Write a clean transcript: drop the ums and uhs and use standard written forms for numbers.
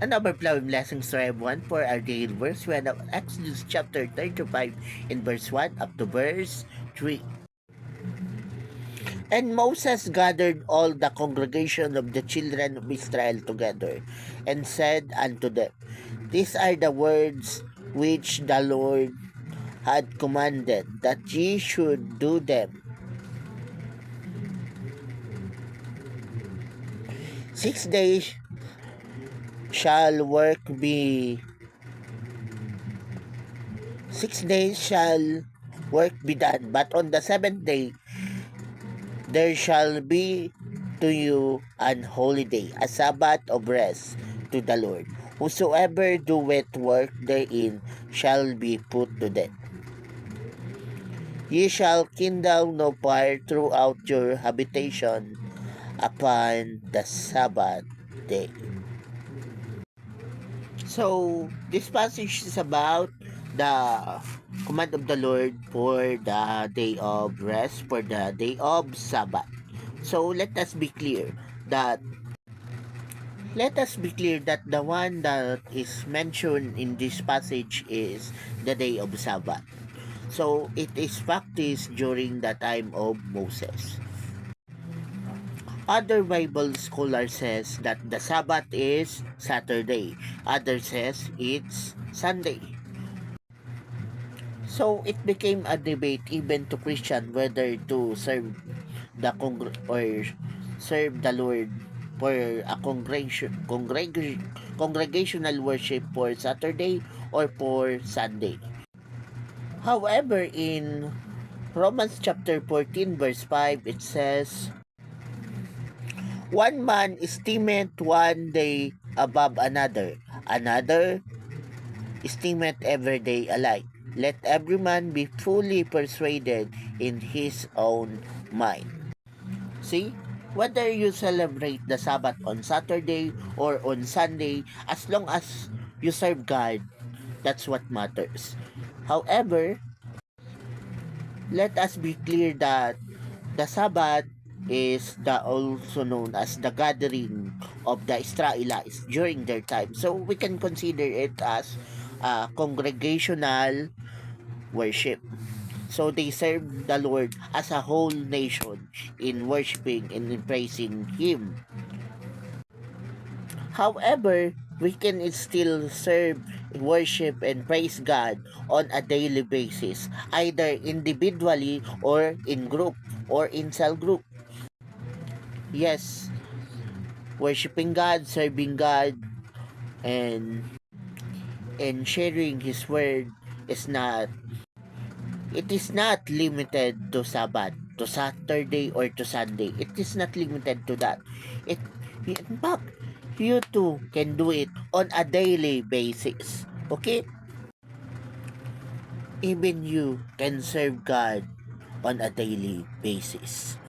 And overflowing blessings to everyone for our daily verse. We have Exodus chapter 35 in verse 1 up to verse 3. And Moses gathered all the congregation of the children of Israel together, and said unto them, These are the words which the Lord had commanded, that ye should do them. 6 days shall work be 6 days shall work be done, but on the seventh day there shall be to you an holiday, a Sabbath of rest to the Lord. Whosoever doeth work therein shall be put to death. Ye shall kindle no fire throughout your habitation upon the Sabbath day. So, this passage is about the command of the Lord for the day of rest, for the day of Sabbath. So, that let us be clear that the one that is mentioned in this passage is the day of Sabbath. So, it is practiced during the time of Moses. Other Bible scholar says that the Sabbath is Saturday. Others says it's Sunday. So it became a debate even to Christian whether to serve or serve the Lord for a congregational worship for Saturday or for Sunday. However, in Romans chapter 14 verse 5 it says, One man esteemeth one day above another, another esteemeth every day alike. Let every man be fully persuaded in his own mind. See, whether you celebrate the Sabbath on Saturday or on Sunday, as long as you serve God, that's what matters. However, let us be clear that the Sabbath is also known as the gathering of the Israelites during their time. So we can consider it as congregational worship. So they serve the Lord as a whole nation in worshiping and in praising Him. However, we can still serve, worship, and praise God on a daily basis, either individually or in group or in cell group. Yes, worshiping God, serving God, and sharing His word is not it is not limited to Sabbath, to Saturday or to Sunday. It is not limited to that. It in fact, you too can do it on a daily basis. Okay? Even you can serve God on a daily basis.